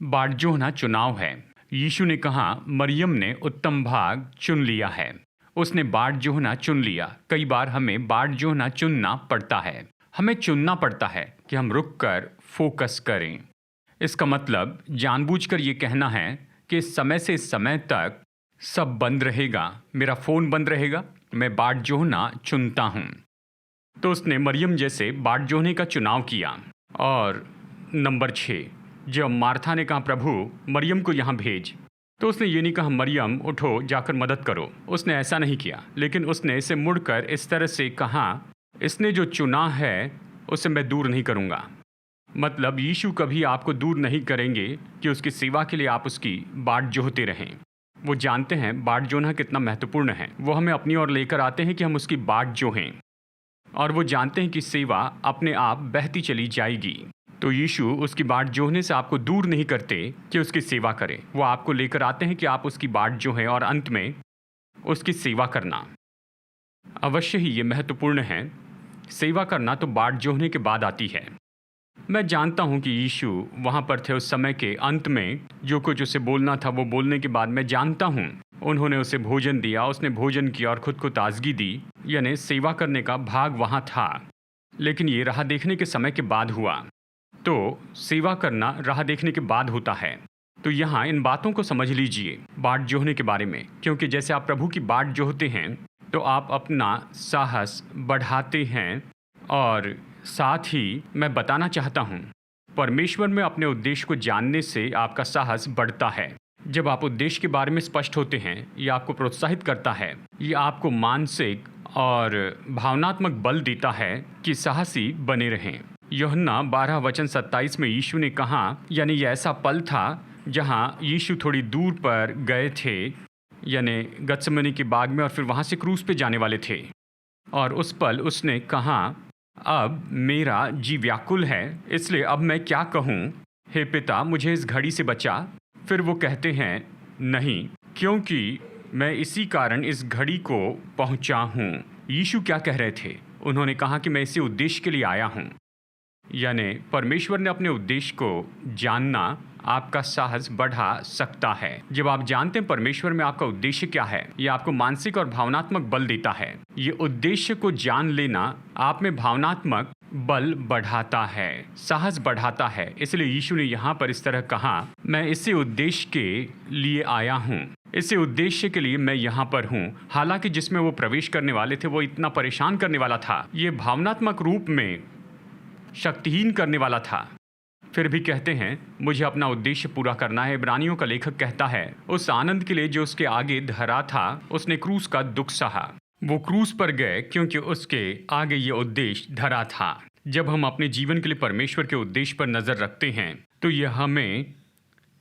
बाट जोहना चुनाव है। यीशु ने कहा, मरियम ने उत्तम भाग चुन लिया है। उसने बाट जोहना चुन लिया। कई बार हमें बाट जोहना चुनना पड़ता है। हमें चुनना पड़ता है कि हम रुक कर फोकस करें। इसका मतलब जानबूझकर ये कहना है कि समय से समय तक सब बंद रहेगा, मेरा फ़ोन बंद रहेगा, मैं बाट जोहना चुनता हूँ। तो उसने मरियम जैसे बाट जोहने का चुनाव किया। और नंबर 6, जब मार्था ने कहा, प्रभु मरियम को यहाँ भेज, तो उसने ये नहीं कहा, मरियम उठो जाकर मदद करो। उसने ऐसा नहीं किया, लेकिन उसने इसे मुड़कर इस तरह से कहा, इसने जो चुना है उसे मैं दूर नहीं करूँगा। मतलब यीशु कभी आपको दूर नहीं करेंगे कि उसकी सेवा के लिए आप उसकी बाट जोहते रहें। वो जानते हैं बाट जोहना कितना महत्वपूर्ण है। वो हमें अपनी ओर लेकर आते हैं कि हम उसकी बाट जोहें, और वो जानते हैं कि सेवा अपने आप बहती चली जाएगी। तो यीशु उसकी बाट जोहने से आपको दूर नहीं करते कि उसकी सेवा करें। वो आपको लेकर आते हैं कि आप उसकी बाट जोहें और अंत में उसकी सेवा करना। अवश्य ही ये महत्वपूर्ण है। सेवा करना तो बाट जोहने के बाद आती है। मैं जानता हूँ कि यीशु वहाँ पर थे उस समय के अंत में। जो कुछ उसे बोलना था वो बोलने के बाद मैं जानता हूँ उन्होंने उसे भोजन दिया, उसने भोजन किया और खुद को ताजगी दी, यानी सेवा करने का भाग वहाँ था। लेकिन ये राह देखने के समय के बाद हुआ। तो सेवा करना राह देखने के बाद होता है। तो यहाँ इन बातों को समझ लीजिए बाट जोहने के बारे में, क्योंकि जैसे आप प्रभु की बाट जोहते हैं तो आप अपना साहस बढ़ाते हैं। और साथ ही मैं बताना चाहता हूँ, परमेश्वर में अपने उद्देश्य को जानने से आपका साहस बढ़ता है। जब आप उद्देश्य के बारे में स्पष्ट होते हैं, ये आपको प्रोत्साहित करता है, ये आपको मानसिक और भावनात्मक बल देता है कि साहसी बने रहें। यूहन्ना 12:27 में यीशु ने कहा, यानी यह ऐसा पल था जहाँ यीशु थोड़ी दूर पर गए थे, यानी गत्समनी के बाग में, और फिर वहाँ से क्रूस पे जाने वाले थे। और उस पल उसने कहा अब मेरा जी व्याकुल है, इसलिए अब मैं क्या कहूँ? हे पिता, मुझे इस घड़ी से बचा। फिर वो कहते हैं, नहीं, क्योंकि मैं इसी कारण इस घड़ी को पहुँचा हूँ। यीशु क्या कह रहे थे? उन्होंने कहा कि मैं इसी उद्देश्य के लिए आया हूँ। यानी परमेश्वर ने अपने उद्देश्य को जानना आपका साहस बढ़ा सकता है। जब आप जानते हैं परमेश्वर में आपका उद्देश्य क्या है, यह आपको मानसिक और भावनात्मक बल देता है। ये उद्देश्य को जान लेना आप में भावनात्मक बल बढ़ाता है, साहस बढ़ाता है। इसलिए यीशु ने यहाँ पर इस तरह कहा, मैं इसी उद्देश्य के लिए आया हूँ, इसी उद्देश्य के लिए मैं यहाँ पर हूँ। हालांकि जिसमें वो प्रवेश करने वाले थे वो इतना परेशान करने वाला था, ये भावनात्मक रूप में शक्तिहीन करने वाला था। फिर भी कहते हैं, मुझे अपना उद्देश्य पूरा करना है। इब्रानियों का लेखक कहता है, उस आनंद के लिए जो उसके आगे धरा था, उसने क्रूस का दुख सहा। वो क्रूस पर गए क्योंकि उसके आगे ये उद्देश्य धरा था। जब हम अपने जीवन के लिए परमेश्वर के उद्देश्य पर नजर रखते हैं तो यह हमें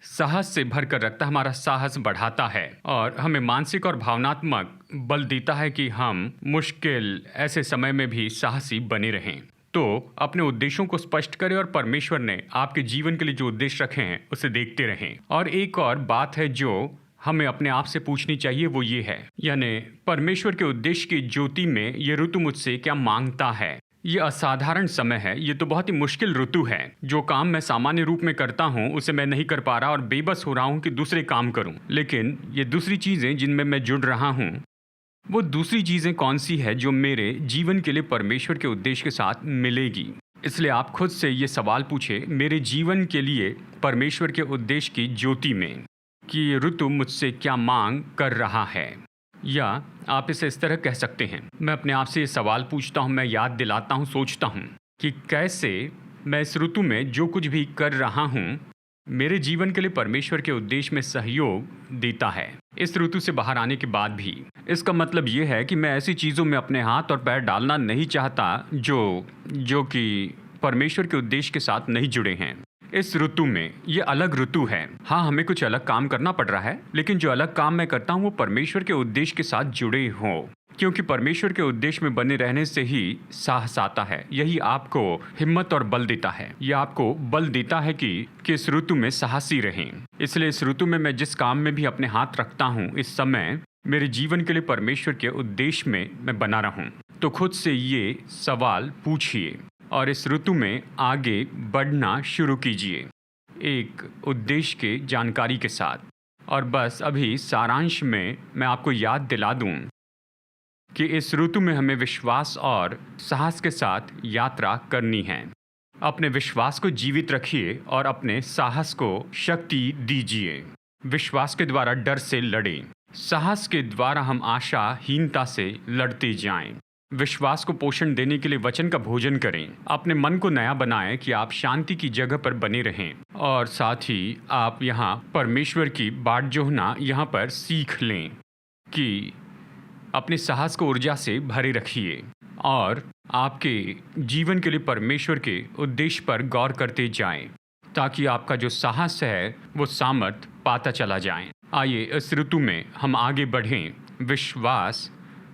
साहस से भर कर रखता है, हमारा साहस बढ़ाता है और हमें मानसिक और भावनात्मक बल देता है कि हम मुश्किल ऐसे समय में भी साहसी बने रहें। तो अपने उद्देश्यों को स्पष्ट करें और परमेश्वर ने आपके जीवन के लिए जो उद्देश्य रखे हैं उसे देखते रहें। और एक और बात है जो हमें अपने आप से पूछनी चाहिए, वो ये है, यानी परमेश्वर के उद्देश्य की ज्योति में ये ऋतु मुझसे क्या मांगता है। ये असाधारण समय है, ये तो बहुत ही मुश्किल ऋतु है। जो काम मैं सामान्य रूप में करता हूँ उसे मैं नहीं कर पा रहा और बेबस हो रहा हूँ कि दूसरे काम करूँ। लेकिन ये दूसरी चीज़ें जिनमें मैं जुड़ रहा हूँ, वो दूसरी चीज़ें कौन सी है जो मेरे जीवन के लिए परमेश्वर के उद्देश्य के साथ मिलेगी। इसलिए आप खुद से ये सवाल पूछे, मेरे जीवन के लिए परमेश्वर के उद्देश्य की ज्योति में कि ये ऋतु मुझसे क्या मांग कर रहा है। या आप इसे इस तरह कह सकते हैं, मैं अपने आप से ये सवाल पूछता हूँ, मैं याद दिलाता हूँ, सोचता हूँ कि कैसे मैं इस ऋतु में जो कुछ भी कर रहा हूँ मेरे जीवन के लिए परमेश्वर के उद्देश्य में सहयोग देता है। इस ऋतु से बाहर आने के बाद भी इसका मतलब ये है कि मैं ऐसी चीज़ों में अपने हाथ और पैर डालना नहीं चाहता जो कि परमेश्वर के उद्देश्य के साथ नहीं जुड़े हैं। इस ऋतु में ये अलग ऋतु है। हाँ, हमें कुछ अलग काम करना पड़ रहा है, लेकिन जो अलग काम मैं करता हूँ वो परमेश्वर के उद्देश्य के साथ जुड़े हों, क्योंकि परमेश्वर के उद्देश्य में बने रहने से ही साहस आता है। यही आपको हिम्मत और बल देता है। यह आपको बल देता है कि इस ऋतु में साहसी रहें। इसलिए इस ऋतु में मैं जिस काम में भी अपने हाथ रखता हूँ, इस समय मेरे जीवन के लिए परमेश्वर के उद्देश्य में मैं बना रहूं। तो खुद से ये सवाल पूछिए और इस ऋतु में आगे बढ़ना शुरू कीजिए एक उद्देश्य के जानकारी के साथ। और बस अभी सारांश में मैं आपको याद दिला दूं कि इस ऋतु में हमें विश्वास और साहस के साथ यात्रा करनी है। अपने विश्वास को जीवित रखिए और अपने साहस को शक्ति दीजिए। विश्वास के द्वारा डर से लड़ें, साहस के द्वारा हम आशाहीनता से लड़ते जाएं। विश्वास को पोषण देने के लिए वचन का भोजन करें। अपने मन को नया बनाएं कि आप शांति की जगह पर बने रहें और साथ ही आप यहाँ परमेश्वर की बाट जोहना यहाँ पर सीख लें कि अपने साहस को ऊर्जा से भरे रखिए और आपके जीवन के लिए परमेश्वर के उद्देश्य पर गौर करते जाएं ताकि आपका जो साहस है वो सामर्थ पाता चला जाए। आइए इस ऋतु में हम आगे बढ़ें विश्वास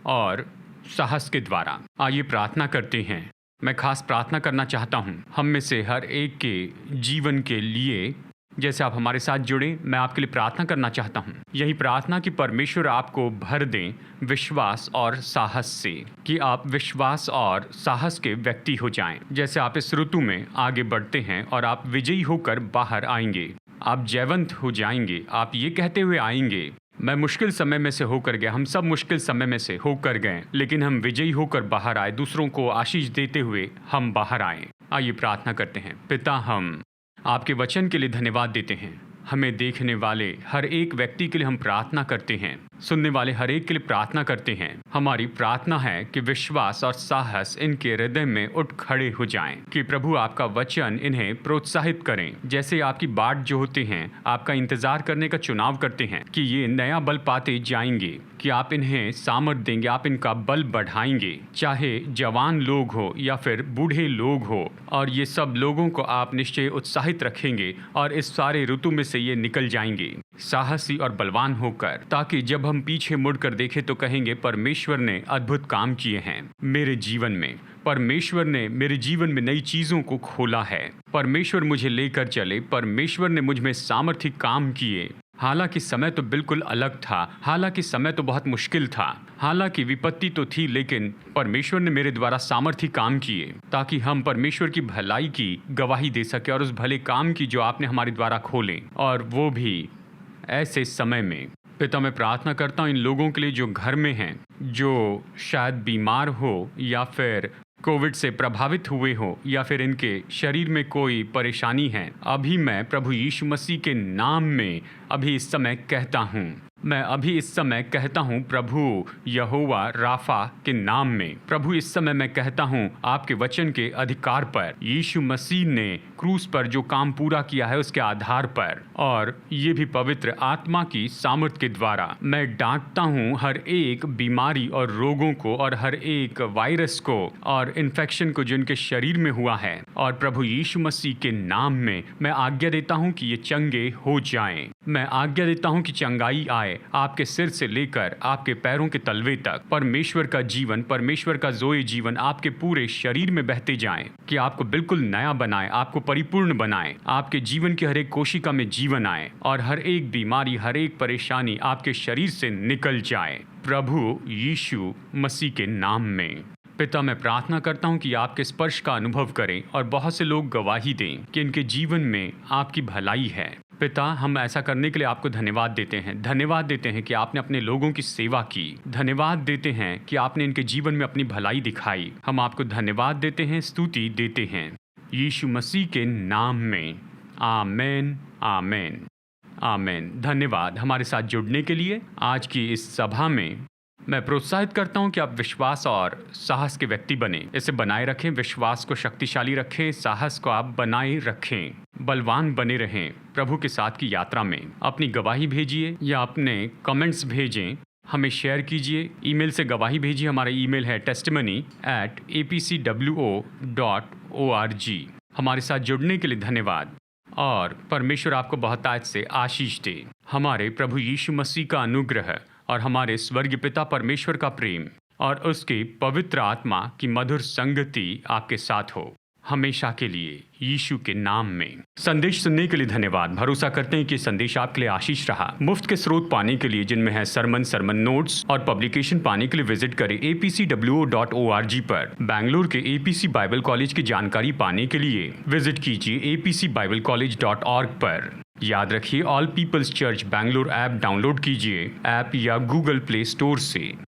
और साहस के द्वारा। आइए प्रार्थना करते हैं। मैं खास प्रार्थना करना चाहता हूँ हम में से हर एक के जीवन के लिए। जैसे आप हमारे साथ जुड़े, मैं आपके लिए प्रार्थना करना चाहता हूँ। यही प्रार्थना कि परमेश्वर आपको भर दें विश्वास और साहस से, कि आप विश्वास और साहस के व्यक्ति हो जाएं। जैसे आप इस ऋतु में आगे बढ़ते हैं और आप विजयी होकर बाहर आएंगे, आप जयवंत हो जाएंगे। आप ये कहते हुए आएंगे, मैं मुश्किल समय में से होकर गया, हम सब मुश्किल समय में से होकर गए, लेकिन हम विजयी होकर बाहर आए। दूसरों को आशीष देते हुए हम बाहर आए। आइए प्रार्थना करते हैं। पिता, हम आपके वचन के लिए धन्यवाद देते हैं। हमें देखने वाले हर एक व्यक्ति के लिए हम प्रार्थना करते हैं, सुनने वाले हर एक के लिए प्रार्थना करते हैं। हमारी प्रार्थना है कि विश्वास और साहस इनके हृदय में उठ खड़े हो जाएं, कि प्रभु आपका वचन इन्हें प्रोत्साहित करें। जैसे आपकी बाट जो होते हैं, आपका इंतजार करने का चुनाव करते हैं कि ये नया बल पाते जाएंगे, कि आप इन्हें सामर्थ्य देंगे, आप इनका बल बढ़ाएंगे, चाहे जवान लोग हो या फिर बूढ़े लोग हो। और ये सब लोगों को आप निश्चय उत्साहित रखेंगे और इस सारे ऋतु में से ये निकल जाएंगे साहसी और बलवान होकर, ताकि जब हम पीछे मुड़कर देखें तो कहेंगे परमेश्वर ने अद्भुत काम किए हैं मेरे जीवन में। परमेश्वर ने मेरे जीवन में नई चीज़ों को खोला है। परमेश्वर मुझे लेकर चले, परमेश्वर ने मुझ में सामर्थ्य काम किए। हालांकि समय तो बिल्कुल अलग था, हालांकि समय तो बहुत मुश्किल था, हालांकि विपत्ति तो थी, लेकिन परमेश्वर ने मेरे द्वारा सामर्थ्य काम किए ताकि हम परमेश्वर की भलाई की गवाही दे सके और उस भले काम की जो आपने हमारे द्वारा खोले, और वो भी ऐसे समय में। पिता, मैं प्रार्थना करता हूँ इन लोगों के लिए जो घर में हैं, जो शायद बीमार हो या फिर कोविड से प्रभावित हुए हो या फिर इनके शरीर में कोई परेशानी है। अभी मैं प्रभु यीशु मसीह के नाम में अभी इस समय कहता हूँ, मैं अभी इस समय कहता हूँ प्रभु यहोवा राफा के नाम में। प्रभु इस समय मैं कहता हूँ आपके वचन के अधिकार पर, यीशु मसीह ने क्रूस पर जो काम पूरा किया है उसके आधार पर, और ये भी पवित्र आत्मा की सामर्थ के द्वारा, मैं डांटता हूँ हर एक बीमारी और रोगों को और हर एक वायरस को और इन्फेक्शन को जो इनके शरीर में हुआ है। और प्रभु यीशु मसीह के नाम में मैं आज्ञा देता हूँ कि ये चंगे हो जाएं। मैं आज्ञा देता हूँ कि चंगाई आए आपके सिर से लेकर आपके पैरों के तलवे तक। परमेश्वर का जीवन, परमेश्वर का जोए जीवन आपके पूरे शरीर में बहते जाएं, कि आपको बिल्कुल नया बनाए, आपको परिपूर्ण बनाए, आपके जीवन की हर एक कोशिका में जीवन आए और हर एक बीमारी, हर एक परेशानी आपके शरीर से निकल जाए, प्रभु यीशु मसीह के नाम में। पिता, मैं प्रार्थना करता हूँ कि आपके स्पर्श का अनुभव करें और बहुत से लोग गवाही दें कि इनके जीवन में आपकी भलाई है। पिता, हम ऐसा करने के लिए आपको धन्यवाद देते हैं। धन्यवाद देते हैं कि आपने अपने लोगों की सेवा की। धन्यवाद देते हैं कि आपने इनके जीवन में अपनी भलाई दिखाई। हम आपको धन्यवाद देते हैं, स्तुति देते हैं, यीशु मसीह के नाम में। आमेन, आमेन, आमेन। धन्यवाद हमारे साथ जुड़ने के लिए। आज की इस सभा में मैं प्रोत्साहित करता हूं कि आप विश्वास और साहस के व्यक्ति बने। इसे बनाए रखें, विश्वास को शक्तिशाली रखें, साहस को आप बनाए रखें, बलवान बने रहें प्रभु के साथ की यात्रा में। अपनी गवाही भेजिए या अपने कमेंट्स भेजें, हमें शेयर कीजिए, ईमेल से गवाही भेजिए। हमारा ईमेल है testimony@apcwo.org। हमारे साथ जुड़ने के लिए धन्यवाद और परमेश्वर आपको बहुतायत से आशीष दे। हमारे प्रभु यीशु मसीह का अनुग्रह और हमारे स्वर्गीय पिता परमेश्वर का प्रेम और उसकी पवित्र आत्मा की मधुर संगति आपके साथ हो हमेशा के लिए, यीशु के नाम में। संदेश सुनने के लिए धन्यवाद। भरोसा करते हैं कि संदेश आपके लिए आशीष रहा। मुफ्त के स्रोत पाने के लिए, जिनमें है सरमन नोट्स और पब्लिकेशन, पाने के लिए विजिट करें apcwo.org पर। बैंगलोर के एपीसी बाइबल कॉलेज की जानकारी पाने के लिए विजिट कीजिए apcbiblecollege.org पर। याद रखिए, all peoples church Bangalore app download कीजिए ऐप या गूगल प्ले स्टोर से।